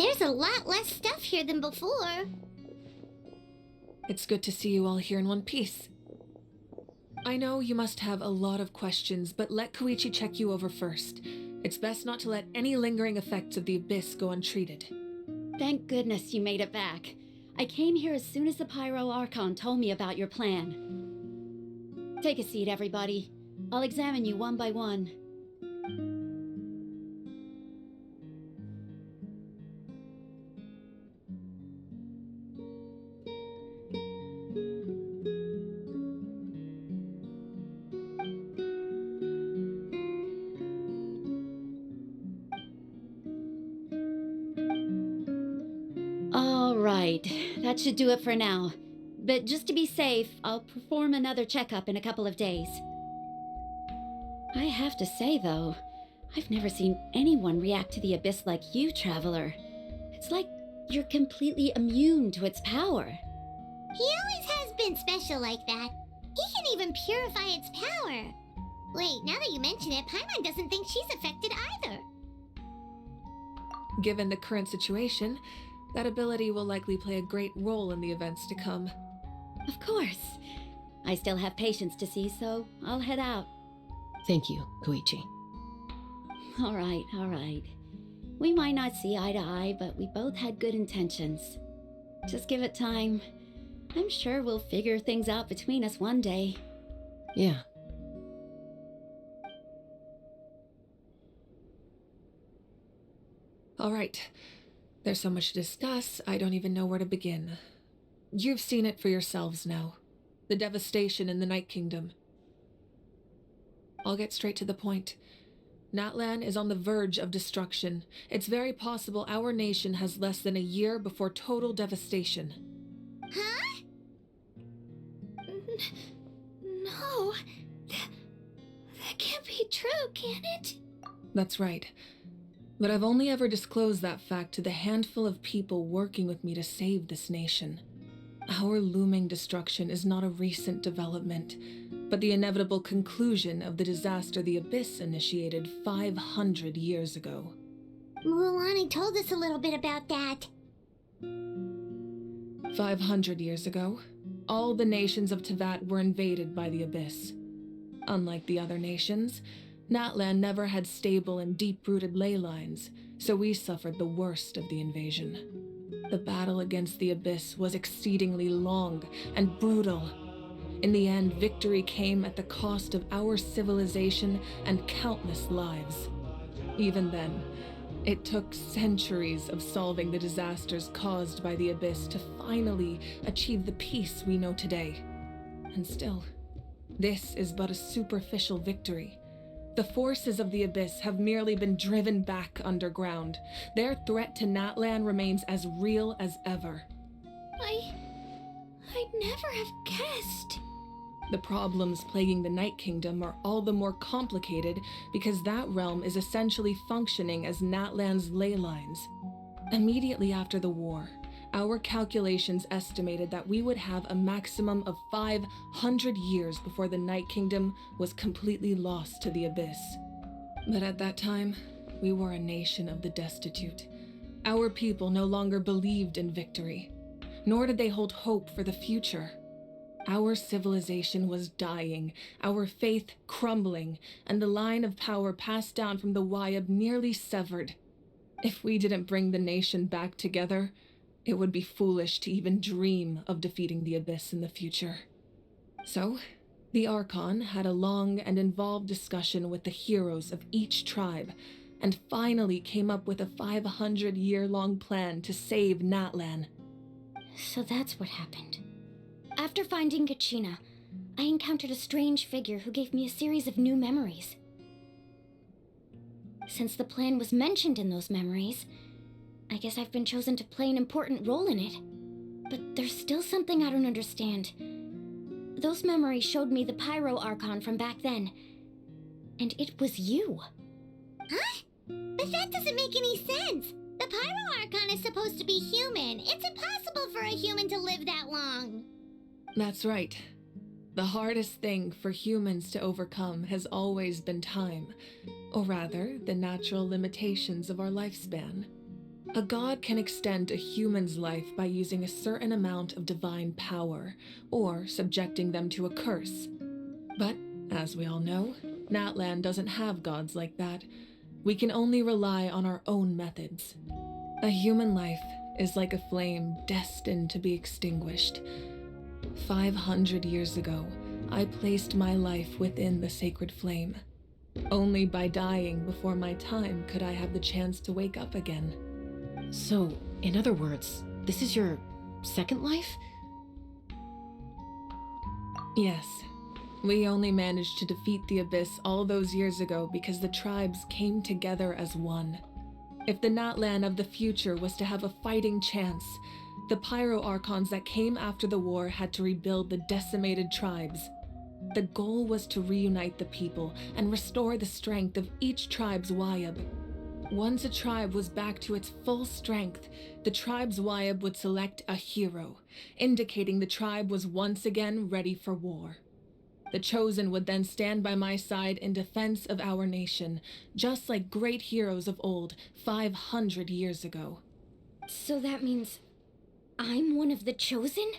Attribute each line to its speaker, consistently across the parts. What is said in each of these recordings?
Speaker 1: There's a lot less stuff here than before.
Speaker 2: It's good to see you all here in one piece. I know you must have a lot of questions, but let Koichi check you over first. It's best not to let any lingering effects of the Abyss go untreated.
Speaker 3: Thank goodness you made it back. I came here as soon as the Pyro Archon told me about your plan. Take a seat, everybody. I'll examine you one by one. All right, that should do it for now. But just to be safe, I'll perform another checkup in a couple of days. I have to say, though, I've never seen anyone react to the Abyss like you, Traveler. It's like you're completely immune to its power.
Speaker 1: He always has been special like that. He can even purify its power. Wait, now that you mention it, Paimon doesn't think she's affected either.
Speaker 2: Given the current situation, that ability will likely play a great role in the events to come.
Speaker 3: Of course. I still have patients to see, so I'll head out.
Speaker 4: Thank you, Koichi.
Speaker 3: All right. We might not see eye to eye, but we both had good intentions. Just give it time. I'm sure we'll figure things out between us one day.
Speaker 4: Yeah.
Speaker 2: All right. There's so much to discuss, I don't even know where to begin. You've seen it for yourselves now. The devastation in the Night Kingdom. I'll get straight to the point. Natlan is on the verge of destruction. It's very possible our nation has less than a year before total devastation.
Speaker 1: Huh? No. That can't be true, can it?
Speaker 2: That's right. But I've only ever disclosed that fact to the handful of people working with me to save this nation. Our looming destruction is not a recent development, but the inevitable conclusion of the disaster the Abyss initiated 500 years ago.
Speaker 1: Mualani told us a little bit about that.
Speaker 2: 500 years ago, all the nations of Tevat were invaded by the Abyss. Unlike the other nations, Natlan never had stable and deep-rooted ley lines, so we suffered the worst of the invasion. The battle against the Abyss was exceedingly long and brutal. In the end, victory came at the cost of our civilization and countless lives. Even then, it took centuries of solving the disasters caused by the Abyss to finally achieve the peace we know today. And still, this is but a superficial victory. The forces of the Abyss have merely been driven back underground. Their threat to Natlan remains as real as ever.
Speaker 1: I'd never have guessed.
Speaker 2: The problems plaguing the Night Kingdom are all the more complicated because that realm is essentially functioning as Natlan's ley lines. Immediately after the war, our calculations estimated that we would have a maximum of 500 years before the Night Kingdom was completely lost to the Abyss. But at that time, we were a nation of the destitute. Our people no longer believed in victory, nor did they hold hope for the future. Our civilization was dying, our faith crumbling, and the line of power passed down from the Wayab nearly severed. If we didn't bring the nation back together, it would be foolish to even dream of defeating the Abyss in the future. So, the Archon had a long and involved discussion with the heroes of each tribe, and finally came up with a 500-year-long plan to save Natlan.
Speaker 1: So that's what happened. After finding Kachina, I encountered a strange figure who gave me a series of new memories. Since the plan was mentioned in those memories, I guess I've been chosen to play an important role in it. But there's still something I don't understand. Those memories showed me the Pyro Archon from back then. And it was you. Huh? But that doesn't make any sense. The Pyro Archon is supposed to be human. It's impossible for a human to live that long.
Speaker 2: That's right. The hardest thing for humans to overcome has always been time, or rather, the natural limitations of our lifespan. A god can extend a human's life by using a certain amount of divine power, or subjecting them to a curse. But, as we all know, Natlan doesn't have gods like that. We can only rely on our own methods. A human life is like a flame destined to be extinguished. 500 years ago, I placed my life within the sacred flame. Only by dying before my time could I have the chance to wake up again.
Speaker 4: So, in other words, this is your second life?
Speaker 2: Yes. We only managed to defeat the Abyss all those years ago because the tribes came together as one. If the Natlan of the future was to have a fighting chance, the Pyro-Archons that came after the war had to rebuild the decimated tribes. The goal was to reunite the people and restore the strength of each tribe's Wayab. Once a tribe was back to its full strength, the tribe's Wayab would select a hero, indicating the tribe was once again ready for war. The Chosen would then stand by my side in defense of our nation, just like great heroes of old 500 years ago.
Speaker 1: So that means I'm one of the Chosen?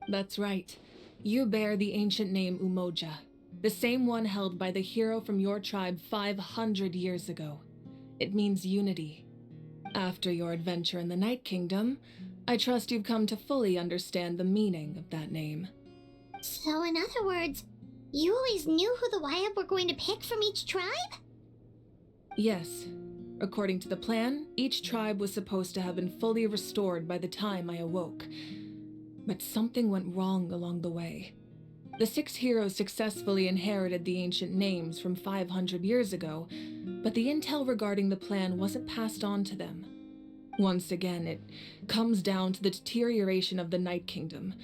Speaker 2: That's right. You bear the ancient name Umoja, the same one held by the hero from your tribe 500 years ago. It means unity. After your adventure in the Night Kingdom, I trust you've come to fully understand the meaning of that name.
Speaker 5: So in other words, you always knew who the Wayab were going to pick from each tribe?
Speaker 2: Yes. According to the plan, each tribe was supposed to have been fully restored by the time I awoke. But something went wrong along the way. The 6 heroes successfully inherited the ancient names from 500 years ago, but the intel regarding the plan wasn't passed on to them. Once again, it comes down to the deterioration of the Night Kingdom.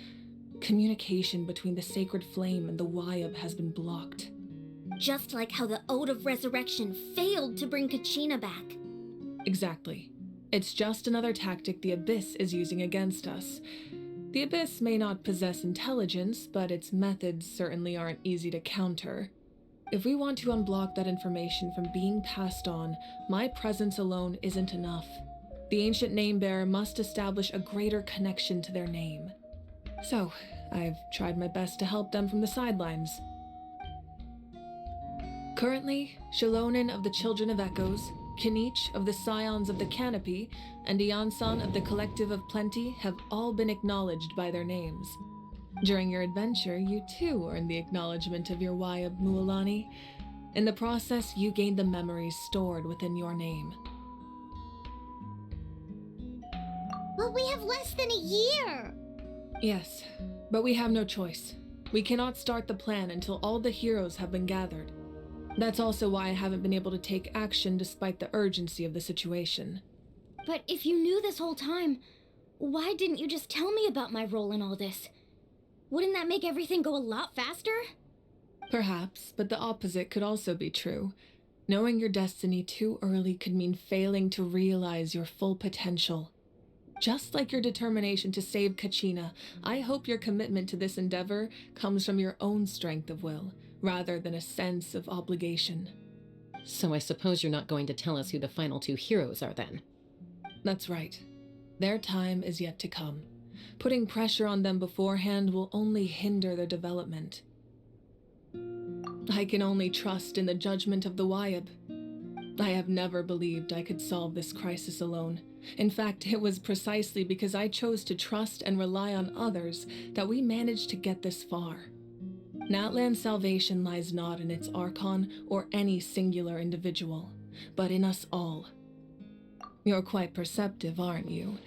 Speaker 2: Communication between the Sacred Flame and the Wayab has been blocked.
Speaker 1: Just like how the Ode of Resurrection failed to bring Kachina back.
Speaker 2: Exactly. It's just another tactic the Abyss is using against us. The Abyss may not possess intelligence, but its methods certainly aren't easy to counter. If we want to unblock that information from being passed on, my presence alone isn't enough. The ancient name-bearer must establish a greater connection to their name. So, I've tried my best to help them from the sidelines. Currently, Shalonin of the Children of Echoes, Kinich of the Scions of the Canopy, and Iansan of the Collective of Plenty have all been acknowledged by their names. During your adventure, you too earned the acknowledgement of your Wayab Mualani. In the process, you gained the memories stored within your name.
Speaker 5: But we have less than a year!
Speaker 2: Yes, but we have no choice. We cannot start the plan until all the heroes have been gathered. That's also why I haven't been able to take action despite the urgency of the situation.
Speaker 1: But if you knew this whole time, why didn't you just tell me about my role in all this? Wouldn't that make everything go a lot faster?
Speaker 2: Perhaps, but the opposite could also be true. Knowing your destiny too early could mean failing to realize your full potential. Just like your determination to save Kachina, I hope your commitment to this endeavor comes from your own strength of will, rather than a sense of obligation.
Speaker 4: So I suppose you're not going to tell us who the final 2 heroes are then?
Speaker 2: That's right. Their time is yet to come. Putting pressure on them beforehand will only hinder their development. I can only trust in the judgment of the Wayab. I have never believed I could solve this crisis alone. In fact, it was precisely because I chose to trust and rely on others that we managed to get this far. Natlan's salvation lies not in its Archon or any singular individual, but in us all. You're quite perceptive, aren't you?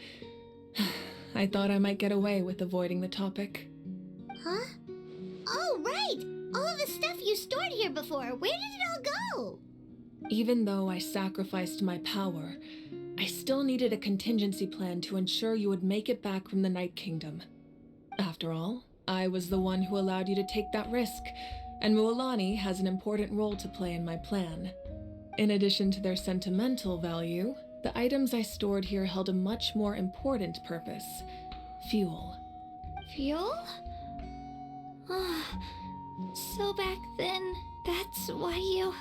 Speaker 2: I thought I might get away with avoiding the topic.
Speaker 5: Huh? Oh, right! All of the stuff you stored here before, where did it all go?
Speaker 2: Even though I sacrificed my power, I still needed a contingency plan to ensure you would make it back from the Night Kingdom. After all, I was the one who allowed you to take that risk, and Mualani has an important role to play in my plan. In addition to their sentimental value, the items I stored here held a much more important purpose: fuel.
Speaker 1: Fuel? So back then, that's why you...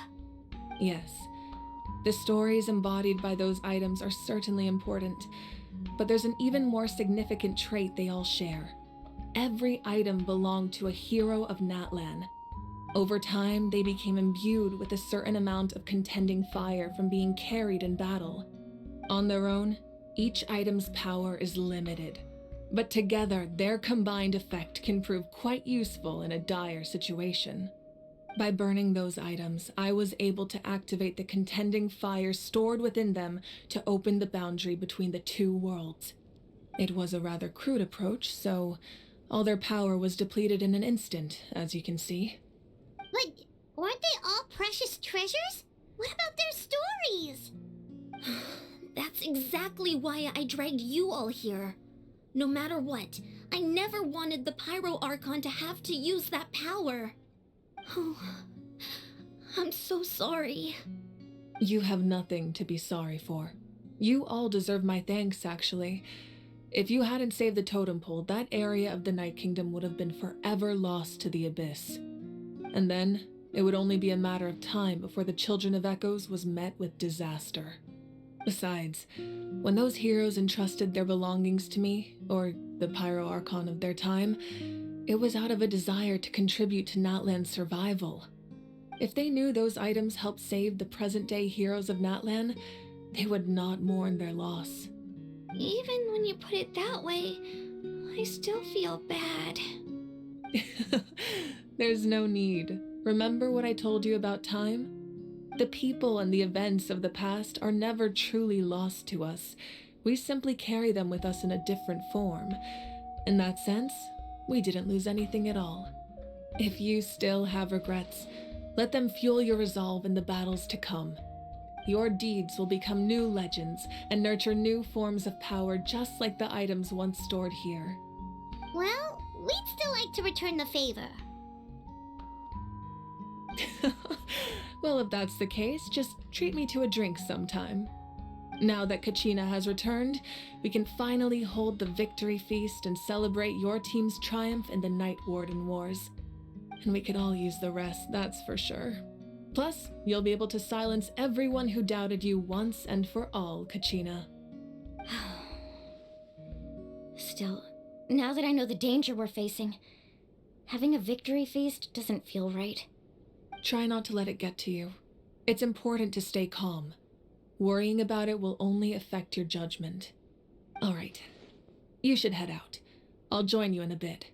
Speaker 2: Yes. The stories embodied by those items are certainly important, but there's an even more significant trait they all share. Every item belonged to a hero of Natlan. Over time, they became imbued with a certain amount of contending fire from being carried in battle. On their own, each item's power is limited, but together their combined effect can prove quite useful in a dire situation. By burning those items, I was able to activate the contending fire stored within them to open the boundary between the two worlds. It was a rather crude approach, so all their power was depleted in an instant, as you can see.
Speaker 5: But weren't they all precious treasures? What about their stories?
Speaker 1: That's exactly why I dragged you all here. No matter what, I never wanted the Pyro Archon to have to use that power. Oh, I'm so sorry.
Speaker 2: You have nothing to be sorry for. You all deserve my thanks, actually. If you hadn't saved the totem pole, that area of the Night Kingdom would have been forever lost to the abyss. And then, it would only be a matter of time before the Children of Echoes was met with disaster. Besides, when those heroes entrusted their belongings to me, or the Pyro Archon of their time, it was out of a desire to contribute to Natlan's survival. If they knew those items helped save the present-day heroes of Natlan, they would not mourn their loss.
Speaker 1: Even when you put it that way, I still feel bad.
Speaker 2: There's no need. Remember what I told you about time? The people and the events of the past are never truly lost to us. We simply carry them with us in a different form. In that sense, we didn't lose anything at all. If you still have regrets, let them fuel your resolve in the battles to come. Your deeds will become new legends and nurture new forms of power just like the items once stored here.
Speaker 5: Well, we'd still like to return the favor.
Speaker 2: Well, if that's the case, just treat me to a drink sometime. Now that Kachina has returned, we can finally hold the victory feast and celebrate your team's triumph in the Night Warden Wars. And we could all use the rest, that's for sure. Plus, you'll be able to silence everyone who doubted you once and for all, Kachina.
Speaker 1: Still, now that I know the danger we're facing, having a victory feast doesn't feel right.
Speaker 2: Try not to let it get to you. It's important to stay calm. Worrying about it will only affect your judgment. All right, you should head out. I'll join you in a bit.